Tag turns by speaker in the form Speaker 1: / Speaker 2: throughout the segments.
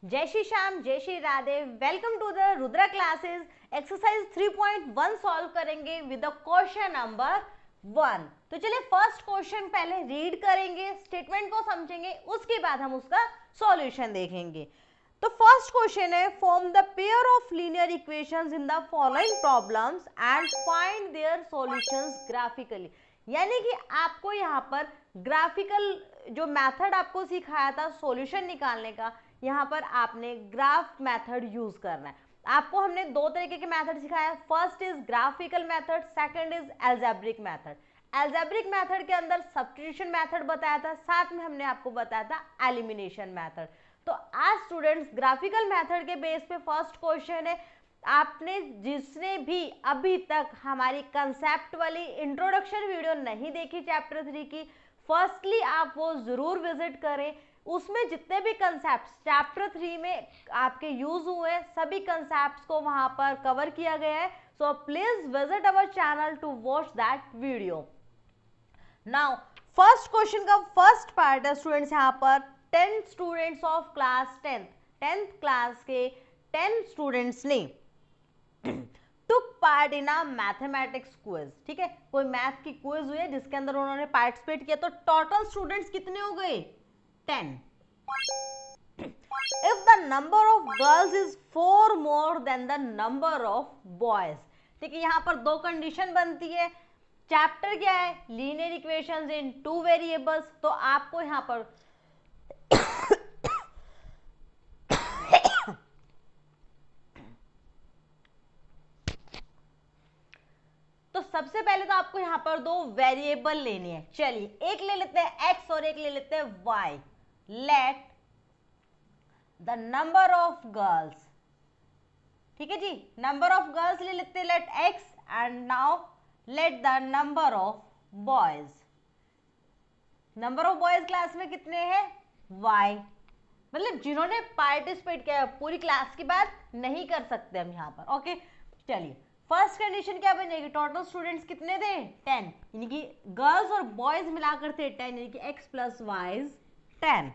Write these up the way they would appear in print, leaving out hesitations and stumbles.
Speaker 1: जय श्री श्याम, जय Shri Radhe. Welcome to the Rudra classes. Exercise 3.1 solve करेंगे विद द क्वेश्चन नंबर 1। तो चलिए फर्स्ट क्वेश्चन पहले रीड करेंगे, स्टेटमेंट को समझेंगे, उसके बाद हम उसका सॉल्यूशन देखेंगे। तो फर्स्ट क्वेश्चन है, form the pair of linear equations in the following problems and find their solutions graphically. यानी कि आपको यहाँ पर ग्राफिकल जो मेथड आपको सिखाया था सॉल्यूशन निकालने का, यहाँ पर आपने ग्राफ मेथड यूज करना है। आपको हमने दो तरीके के मेथड सिखाया, first is graphical method, second is algebraic method. Algebraic method के अंदर सब्स्टिट्यूशन मेथड बताया था, साथ में हमने आपको बताया था एलिमिनेशन मेथड। तो आज स्टूडेंट्स ग्राफिकल मेथड के बेस पे फर्स्ट क्वेश्चन है, आपने जिसने भी अभी तक हमारी कंसेप्ट वाली इंट्रोडक्शन वीडियो नहीं देखी चैप्टर 3 की, फर्स्टली आप वो जरूर विजिट करें। उसमें जितने भी कंसेप्ट चैप्टर 3 में आपके यूज हुए सभी कंसेप्ट्स को वहां पर कवर किया गया है। So please visit our channel to watch that video. Now first question का फर्स्ट पार्ट है स्टूडेंट्स, यहाँ पर 10 students of class 10th class के 10 स्टूडेंट्स ने took part in a mathematics quiz. ठीक है, कोई मैथ की क्विज हुई है जिसके अंदर उन्होंने पार्टिसिपेट किया। तो टोटल स्टूडेंट्स कितने हो गए? 10. If the number of girls is 4 more than the number of boys, ठीक है, यहाँ पर दो कंडीशन बनती है। चैप्टर क्या है? लीनियर इक्वेशंस इन 2 वेरिएबल्स। तो आपको यहाँ पर तो सबसे पहले तो आपको यहाँ पर दो वेरिएबल लेने हैं। चलिए एक ले लेते हैं x और एक ले लेते हैं y। Let the number of girls, ठीक है जी, नंबर ऑफ गर्ल्स ले लेते हैं, let x and now let the number of boys. Number of boys class में कितने हैं? y, मतलब जिन्होंने पार्टिसिपेट किया, पूरी क्लास की बात नहीं कर सकते हम यहाँ पर। ओके चलिए फर्स्ट कंडीशन क्या बनेगी? टोटल स्टूडेंट्स कितने थे? 10, यानी कि गर्ल्स और बॉयज मिलाकर थे 10, यानी कि x plus y is 10।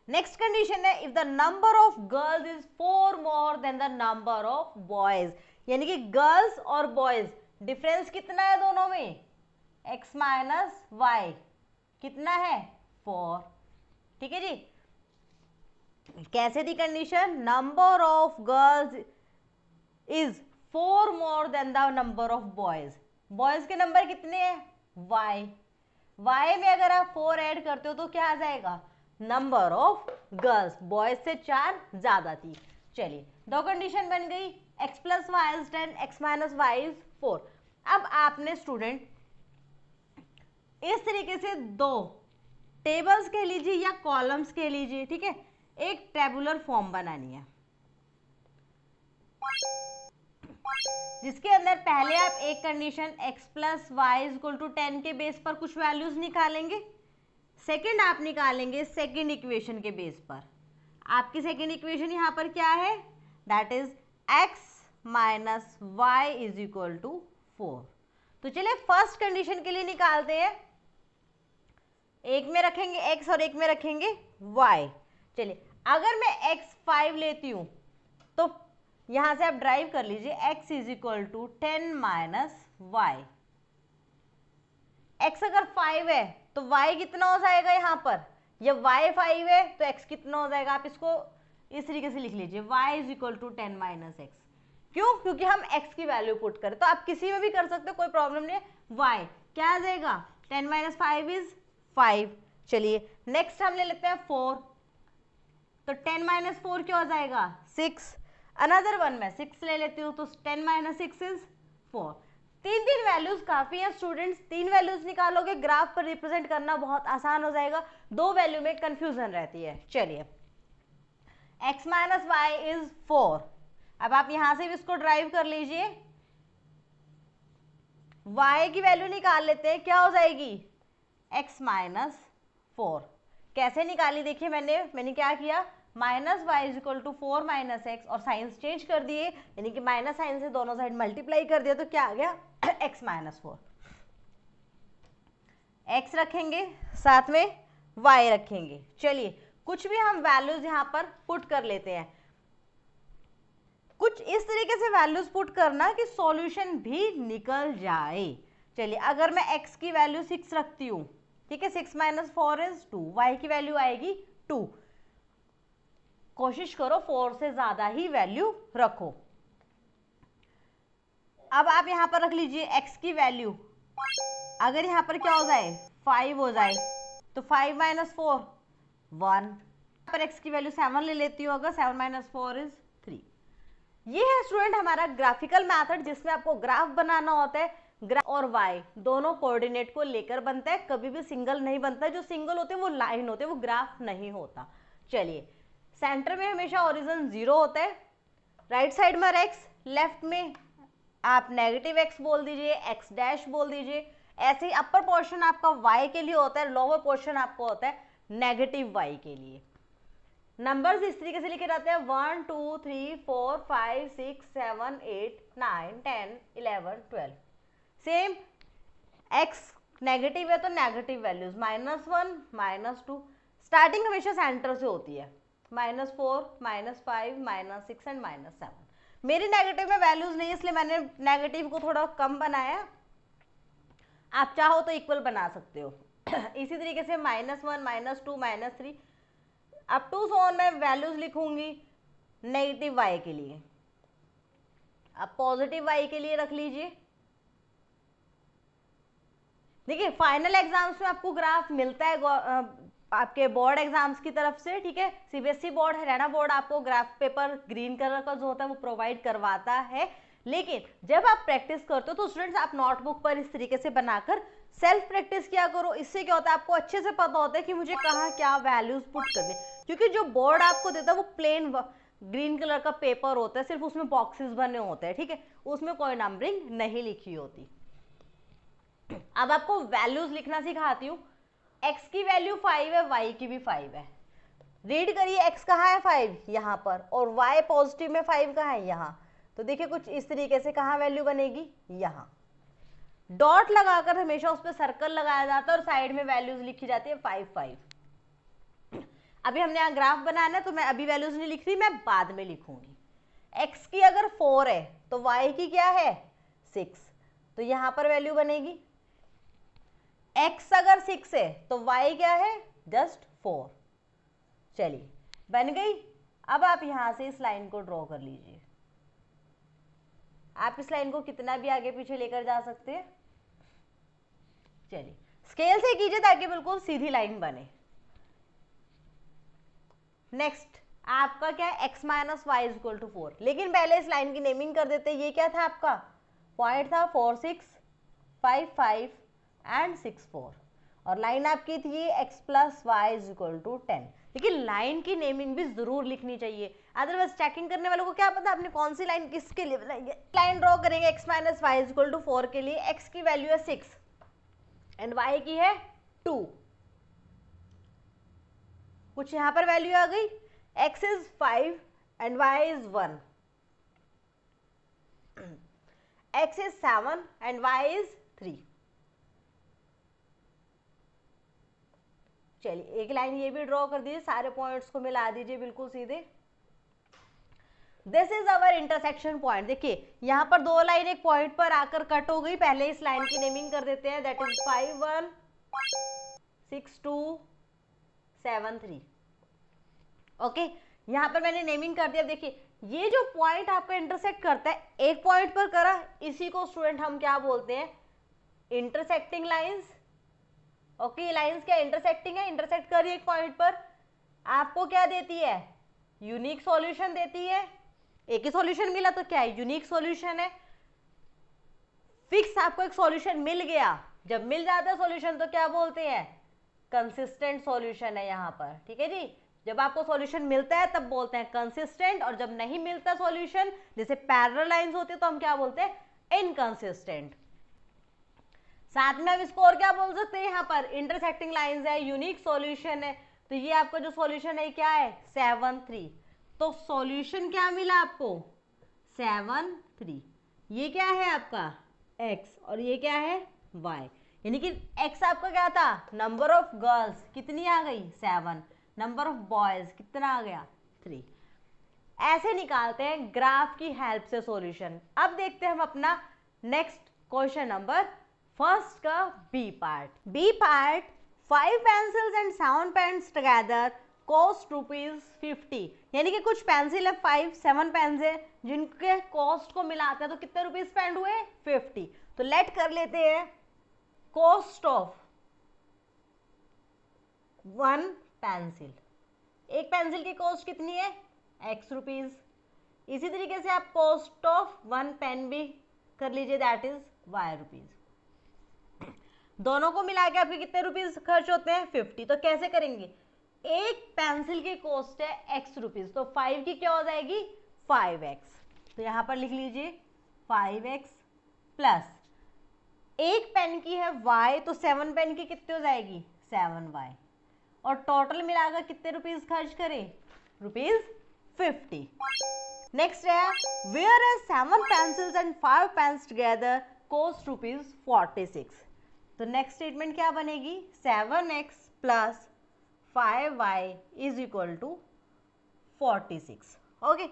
Speaker 1: Next condition है, if the number of girls is 4 more than the number of boys, यानी कि गर्ल्स और बॉयज डिफरेंस कितना है दोनों में? x माइनस y कितना है? 4। ठीक है जी, कैसे थी condition? Number of girls is 4 more than the number of boys. Boys के नंबर कितने हैं? y में अगर आप 4 ऐड करते हो तो क्या आ जाएगा? नंबर ऑफ गर्ल्स, बॉयज से 4 ज्यादा थी। चलिए दो कंडीशन बन गई, x plus Y is 10, x minus Y is 4। अब आपने स्टूडेंट इस तरीके से दो टेबल्स कह लीजिए या कॉलम्स कह लीजिए, ठीक है, एक टेबुलर फॉर्म बनानी है जिसके अंदर पहले आप एक condition x plus Y is equal to 10 के बेस पर कुछ वैल्यूज निकालेंगे। सेकंड आप निकालेंगे सेकंड इक्वेशन के बेस पर। आपकी सेकंड इक्वेशन यहाँ पर क्या है? That is x minus Y is equal to 4। तो चलिए फर्स्ट कंडीशन के लिए निकालते हैं, एक में रखेंगे x और एक में रखेंगे y। चलिए अगर मैं x 5 लेती हूं तो यहां से आप ड्राइव कर लीजिए, x is equal to 10 minus Y. x अगर 5 है तो y कितना हो जाएगा यहाँ पर? ये y 5 है तो x कितना हो जाएगा? आप इसको इस तरीके से लिख लीजिए, y is equal to 10 minus X. क्यों? क्योंकि हम x की वैल्यू पुट करें। तो आप किसी में भी कर सकते हो, कोई प्रॉब्लम नहीं है। y क्या आ जाएगा? 10 माइनस 5 इज 5। चलिए नेक्स्ट हम ले लेते हैं 4, तो 10 माइनस 4 क्या हो जाएगा? 6। अनदर वन में 6 ले लेती हूँ तो 10 माइनस 6 इज 4। तीन वैल्यूज काफी है स्टूडेंट्स, 3 वैल्यूज निकालोगे, ग्राफ पर रिप्रेजेंट करना बहुत आसान हो जाएगा, 2 वैल्यू में कंफ्यूजन रहती है। चलिए x माइनस वाई इज 4। अब आप यहां से भी इसको ड्राइव कर लीजिए, y की वैल्यू निकाल लेते हैं, क्या हो जाएगी? x minus 4। कैसे निकाली? देखिए मैंने क्या किया, minus Y is equal to 4 minus X और साइंस चेंज कर दिए, यानी कि माइनस साइन से दोनों साइड मल्टीप्लाई कर दिया, तो क्या आ गया? x minus 4। x रखेंगे साथ में y रखेंगे। चलिए कुछ भी हम वैल्यूज यहाँ पर पुट कर लेते हैं, कुछ इस तरीके से वैल्यूज पुट करना कि सॉल्यूशन भी निकल जाए। चलिए अगर मैं x की वैल्यू 6 रखती हूँ, ठीक है, 6 - 4 = 2, y की वैल्यू आएगी 2। कोशिश करो 4 से ज्यादा ही वैल्यू रखो। अब आप यहां पर रख लीजिए x की वैल्यू, अगर यहां पर क्या हो जाए 5 हो जाए तो 5 - 4 1, पर x की वैल्यू 7 ले लेती हूँ, अगर 7 - 4 = 3। ये है स्टूडेंट हमारा ग्राफिकल मेथड, जिसमें आपको ग्राफ बनाना होता है। ग्राफ और y दोनों कोऑर्डिनेट को लेकर बनता है, कभी भी सिंगल नहीं बनता है। जो सिंगल होते हैं वो लाइन होते हैं, वो ग्राफ नहीं होता। चलिए सेंटर में हमेशा ओरिजिन 0 होता है, राइट साइड में x, लेफ्ट में आप नेगेटिव x बोल दीजिए, x डैश बोल दीजिए। ऐसे ही अपर पोर्शन आपका y के लिए होता है, लोअर पोर्शन आपको होता है नेगेटिव y के लिए। नंबर्स इस तरीके से लिखे जाते हैं 1 2 3 4 5 6 7 8 9 10 11 12। सेम x नेगेटिव है तो नेगेटिव वैल्यूज -1 -2, स्टार्टिंग हमेशा सेंटर से होती है, -4 -5 -6 एंड -7। मेरी नेगेटिव में वैल्यूज नहीं, इसलिए मैंने नेगेटिव को थोड़ा कम बनाया। आप चाहो तो इक्वल बना सकते हो। इसी तरीके से -1 -2 -3 अप टू सो ऑन मैं वैल्यूज लिखूंगी नेगेटिव y के लिए। अब पॉजिटिव y के लिए रख लीजिए। देखिए फाइनल एग्जाम्स में आपको ग्राफ मिलता है आपके बोर्ड एग्जाम्स की तरफ से, ठीक है। सीबीएसई बोर्ड, हरियाणा बोर्ड आपको ग्राफ पेपर ग्रीन कलर का जो होता है वो प्रोवाइड करवाता है। लेकिन जब आप प्रैक्टिस करते हो तो स्टूडेंट्स आप नोटबुक पर इस तरीके से बनाकर सेल्फ प्रैक्टिस किया करो। इससे क्या होता है, आपको अच्छे से पता होता है कि मुझे कहाँ क्या वैल्यूज पुट करने, क्योंकि जो बोर्ड आपको देता है वो प्लेन ग्रीन कलर का पेपर होता है, सिर्फ उसमें बॉक्सेस बने होते हैं, ठीक है, उसमें कोई नंबरिंग नहीं लिखी होती। अब आपको वैल्यूज लिखना सिखाती हूँ। x की वैल्यू 5 है, y की भी 5 है। रीड करिए, x कहाँ है 5 यहाँ पर, और y पॉजिटिव में 5 कहाँ है यहाँ। तो देखिए कुछ इस तरीके से कहाँ वैल्यू बनेगी, यहाँ डॉट लगाकर हमेशा उस पर सर्कल लगाया जाता है और साइड में वैल्यूज लिखी जाती है 5 5। अभी हमने यहाँ ग्राफ बनाना है तो मैं अभी वैल्यूज नहीं लिख रही, मैं बाद में लिखूंगी। x की अगर 4 है तो y की क्या है 6, तो यहाँ पर वैल्यू बनेगी। x अगर 6 है तो y क्या है जस्ट 4। चलिए बन गई। अब आप यहां से इस लाइन को ड्रॉ कर लीजिए। आप इस लाइन को कितना भी आगे पीछे लेकर जा सकते हैं। चलिए स्केल से कीजिए ताकि बिल्कुल सीधी लाइन बने। नेक्स्ट आपका क्या है x - y = 4। लेकिन पहले इस लाइन की नेमिंग कर देते हैं। ये क्या था आपका पॉइंट था 4 6 5 5 एंड 6 4, और लाइन आपकी थी x + y = 10। लेकिन लाइन की नेमिंग भी जरूर लिखनी चाहिए, अदरवाइज चेकिंग करने वालों को क्या पता आपने कौन सी लाइन किसके लिए बनाई है। लाइन ड्रॉ करेंगे x - y = 4 के लिए। x की वैल्यू है 6 एंड y की है 2। कुछ यहां पर वैल्यू आ गई, x is 5 and y is 1, x is 7 and y is 3। चलिए एक लाइन ये भी ड्रॉ कर दीजिए, सारे पॉइंट्स को मिला दीजिए बिल्कुल सीधे। This is our intersection point. देखिए यहाँ पर दो लाइन एक पॉइंट पर आकर कट हो गई। पहले इस लाइन की नेमिंग कर देते हैं, दैट इज 5 1 6 2 7 3। ओके, यहाँ पर मैंने नेमिंग कर दिया। देखिए ये जो पॉइंट आपका इंटरसेक्ट करता है, एक पॉइंट पर करा, इसी को स्टूडेंट हम क्या बोलते हैं, इंटरसेक्टिंग लाइंस। ओके, लाइंस क्या इंटरसेक्टिंग है, इंटरसेक्ट कर रही है एक पॉइंट पर, आपको क्या देती है, यूनिक सॉल्यूशन देती है। एक ही सॉल्यूशन मिला तो क्या है, यूनिक सॉल्यूशन है। फिक्स आपको एक सॉल्यूशन मिल गया, जब मिल जाता है सॉल्यूशन तो क्या बोलते हैं, कंसिस्टेंट सॉल्यूशन है यहाँ पर, ठीक है जी। जब आपको सॉल्यूशन मिलता है तब बोलते हैं कंसिस्टेंट, और जब नहीं मिलता सॉल्यूशन, जैसे पैरेलल लाइंस होती है, तो हम क्या बोलते हैं, इनकंसिस्टेंट। साथ में हम इसको और क्या बोल सकते हैं, यहाँ पर इंटरसेक्टिंग लाइंस है, यूनिक सॉल्यूशन है। तो ये आपका जो सॉल्यूशन है क्या है, 7 3। तो सॉल्यूशन क्या मिला आपको, 7 3। ये क्या है आपका x और ये क्या है y, यानी कि x आपका क्या था, नंबर ऑफ गर्ल्स कितनी आ गई 7, नंबर ऑफ बॉयज कितना आ गया 3। ऐसे निकालते हैं ग्राफ की हेल्प से सॉल्यूशन। अब देखते हैं हम अपना नेक्स्ट क्वेश्चन नंबर फर्स्ट का B part. B part 5 pencils and 7 pens together cost ₹50। यानी कि कुछ पेंसिल है 5 7 पेन्स है जिनके कॉस्ट को मिलाते हैं तो कितने रुपीज स्पेंड हुए 50। तो लेट कर लेते हैं कॉस्ट ऑफ 1 पेंसिल। एक पेंसिल की कॉस्ट कितनी है x रुपीज। इसी तरीके से आप कॉस्ट ऑफ 1 पेन भी कर लीजिए, दैट इज y रुपीज। दोनों को मिला के आपके कितने रुपीज खर्च होते हैं 50। तो कैसे करेंगे, एक पेंसिल की कॉस्ट है x रुपीज, तो 5 की क्या हो जाएगी 5x। तो यहां पर लिख लीजिए 5x प्लस एक पेन की है y, तो 7 पेन की कितनी हो जाएगी 7y। और टोटल मिलाकर कितने रुपीज खर्च करें ₹50। नेक्स्ट है whereas 7 pencils and 5 pens together cost ₹46। तो नेक्स्ट स्टेटमेंट क्या बनेगी 7x plus 5y is equal to 46। Okay,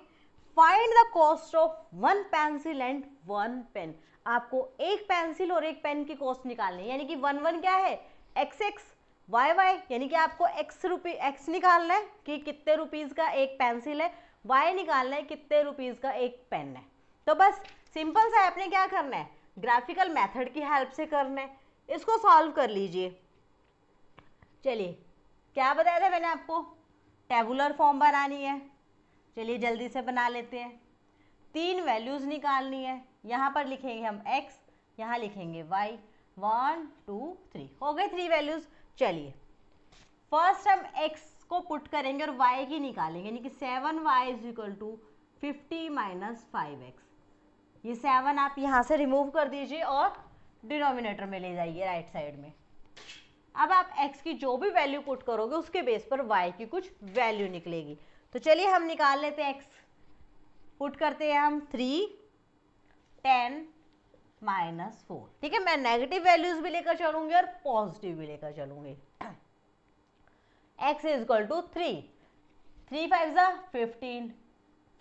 Speaker 1: find the cost of 1 pencil and 1 pen. आपको एक पेंसिल और एक पेन की कॉस्ट निकालनी है, यानी कि 1 1 क्या है xx, y y, यानी कि आपको x निकालना है कि कितने रुपीज का एक पेंसिल है, y निकालना है कितने रुपीज का एक पेन है। तो बस सिंपल सा आपने क्या करना है, ग्राफिकल मेथड की हेल्प से करना है। इसको सॉल्व कर लीजिए। चलिए, क्या बताया था मैंने आपको, टेबुलर फॉर्म बनानी है। चलिए जल्दी से बना लेते हैं। 3 वैल्यूज निकालनी है। यहाँ पर लिखेंगे हम x, यहाँ लिखेंगे y। 1 2 3 हो गए 3 वैल्यूज। चलिए फर्स्ट हम x को पुट करेंगे और y की निकालेंगे, यानी कि 7y is equal to 50 minus 5x। ये 7 आप यहाँ से रिमूव कर दीजिए और डिनोमिनेटर में ले जाइए राइट साइड में। अब आप x की जो भी वैल्यू पुट करोगे उसके बेस पर y की कुछ वैल्यू निकलेगी। तो चलिए हम निकाल लेते हैं x। पुट करते हैं हम 3 10 माइनस 4। ठीक है, मैं नेगेटिव वैल्यूज भी लेकर चलूंगी और पॉजिटिव भी लेकर चलूंगी। x इज इक्वल टू 3 5 जा 15,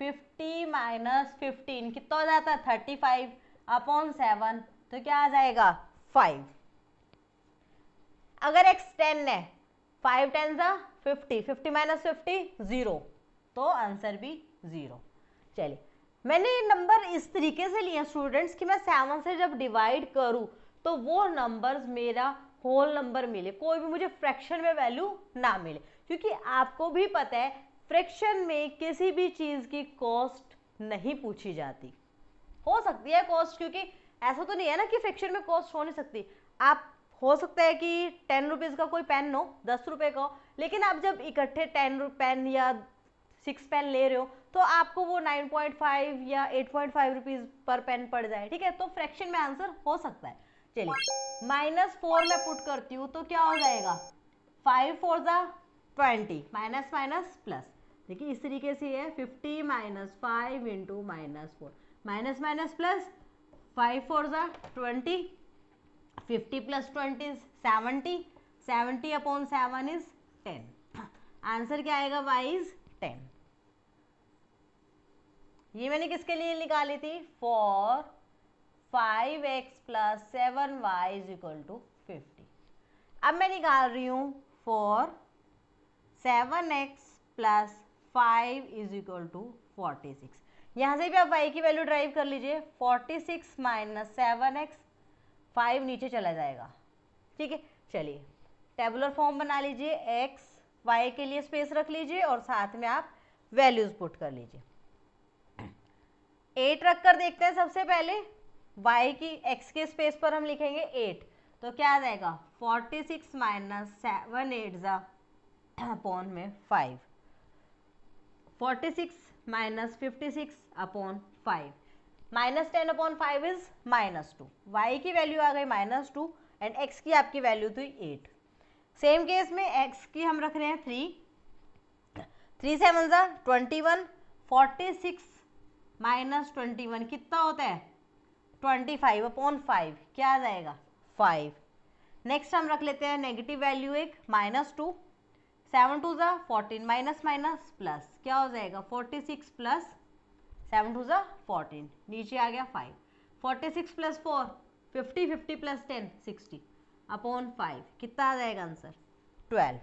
Speaker 1: 50 माइनस 15 कितना हो जाता है 35 अपॉन 7, तो क्या आ जाएगा 5। अगर x 10 है 5 10 जा 50, 50 माइनस 50 0, तो आंसर भी 0। चलिए, मैंने नंबर इस तरीके से लिया स्टूडेंट्स कि मैं 7 से जब डिवाइड करूं तो वो नंबर्स मेरा होल नंबर मिले, कोई भी मुझे फ्रैक्शन में वैल्यू ना मिले। क्योंकि आपको भी पता है फ्रैक्शन में किसी भी चीज की कॉस्ट नहीं पूछी जाती। हो सकती है कॉस्ट, क्योंकि ऐसा तो नहीं है ना कि फ्रैक्शन में कॉस्ट हो नहीं सकती। आप हो सकता है कि 10 रुपीज का कोई पेन हो 10 रुपए का हो, लेकिन आप जब इकट्ठे 10 पेन या 6 पेन ले रहे हो तो आपको वो 9.5 या 8.5 रुपीज पर पेन पड़ जाए। ठीक है, तो फ्रैक्शन में आंसर हो सकता है। चलिए -4 में पुट करती हूँ तो क्या हो जाएगा 5 4 जा 20, माइनस माइनस प्लस। देखिए इस तरीके से है 50 minus 5 into -4, minus minus plus, 5 4 जा 20, 50 plus 20 is 70, 70 upon 7 is 10। Answer क्या आएगा y इज 10। ये मैंने किसके लिए निकाली थी, for 5x plus 7y is equal to 50। अब मैं निकाल रही हूं for 7x plus 5 is equal to 46। यहां से भी आप y की वैल्यू ड्राइव कर लीजिए, 46 माइनस 7x, 5 नीचे चला जाएगा। ठीक है, चलिए टेबुलर फॉर्म बना लीजिए, x y के लिए स्पेस रख लीजिए और साथ में आप वैल्यूज पुट कर लीजिए। 8 रख कर देखते हैं। सबसे पहले y की x के स्पेस पर हम लिखेंगे 8, तो क्या आ जाएगा 46 माइनस 7 8 जा अपॉन में 5, 46 minus 56 upon 5, minus 10 upon 5 is -2। y की वैल्यू आ गई -2 एंड x की आपकी वैल्यू थी 8। सेम केस में x की हम रख रहे हैं 3, 3 7 जा 21, 46 माइनस 21 कितना होता है 25 अपॉन 5, क्या आ जाएगा 5। नेक्स्ट हम रख लेते हैं नेगेटिव वैल्यू एक -2, 7 टू ज़ा 14 माइनस माइनस प्लस क्या हो जाएगा 46 प्लस 7 टू ज़ा 14 नीचे आ गया 5 46 प्लस 4 50 50 प्लस 10 60 अपॉन 5 कितना आ जाएगा आंसर 12।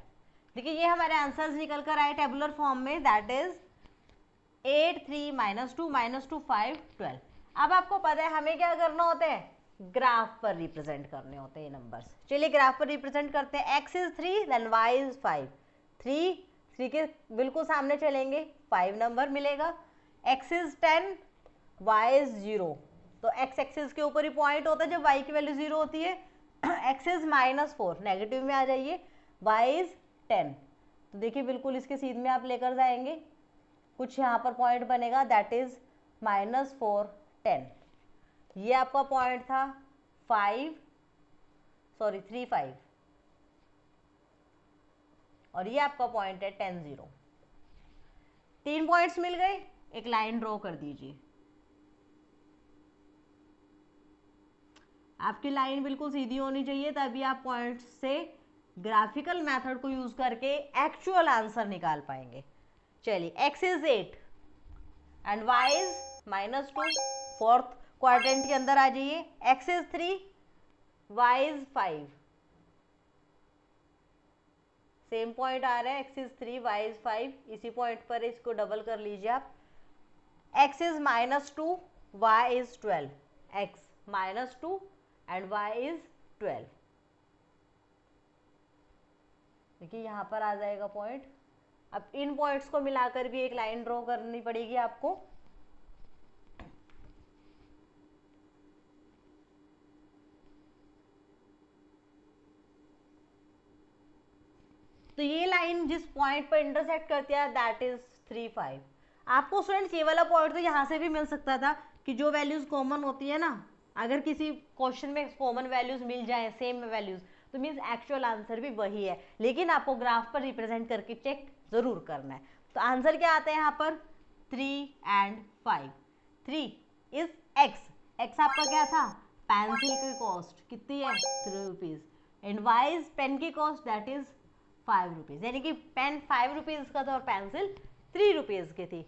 Speaker 1: देखिए ये हमारे आंसर्स निकल कर आए टेबुलर फॉर्म में दैट इज 8 3 माइनस 2 5 12। अब आपको पता है हमें क्या करना होता है ग्राफ पर रिप्रेजेंट करने होते हैं ये नंबर्स। चलिए ग्राफ पर रिप्रेजेंट करते हैं x is 3 then y is 5 3 के बिल्कुल सामने चलेंगे 5 नंबर मिलेगा x इज 10 y इज 0 तो x एक्सिस के ऊपर ही पॉइंट होता है जब y की वैल्यू 0 होती है x इज -4 नेगेटिव में आ जाइए y इज 10 तो देखिए बिल्कुल इसके सीध में आप लेकर जाएंगे कुछ यहाँ पर पॉइंट बनेगा दैट इज -4 10 ये आपका पॉइंट था 3 5 और ये आपका पॉइंट है 10 0 3 पॉइंट्स मिल गए एक लाइन ड्रॉ कर दीजिए आपकी लाइन बिल्कुल सीधी होनी चाहिए तभी आप पॉइंट्स से ग्राफिकल मेथड को यूज करके एक्चुअल आंसर निकाल पाएंगे। चलिए x is 8 and y is -2 fourth quadrant के अंदर आ जाइए x is 3 y is 5 same point आ रहा है x इज 3 y इज 5 इसी पॉइंट पर इसको डबल कर लीजिए आप x is -2 y is 12 x -2 and y is 12 देखिए यहाँ पर आ जाएगा पॉइंट। अब इन पॉइंट्स को मिलाकर भी एक लाइन ड्रॉ करनी पड़ेगी आपको तो ये लाइन जिस पॉइंट पर इंटरसेक्ट करती है दैट इज 3 5 आपको स्टूडेंट्स ये वाला पॉइंट तो यहाँ से भी मिल सकता था कि जो वैल्यूज कॉमन होती है ना अगर किसी क्वेश्चन में कॉमन वैल्यूज मिल जाए सेम वैल्यूज तो मीन्स एक्चुअल आंसर भी वही है लेकिन आपको ग्राफ पर रिप्रेजेंट करके चेक जरूर करना है। तो आंसर क्या आता है यहाँ पर 3 एंड 5 3 इज x आपका क्या था पेंसिल की कॉस्ट कितनी है 3 rupees and y is pen की कॉस्ट दैट इज 5 रुपीज यानी कि पेन 5 रुपीज का था और पेंसिल 3 रुपीज की थी।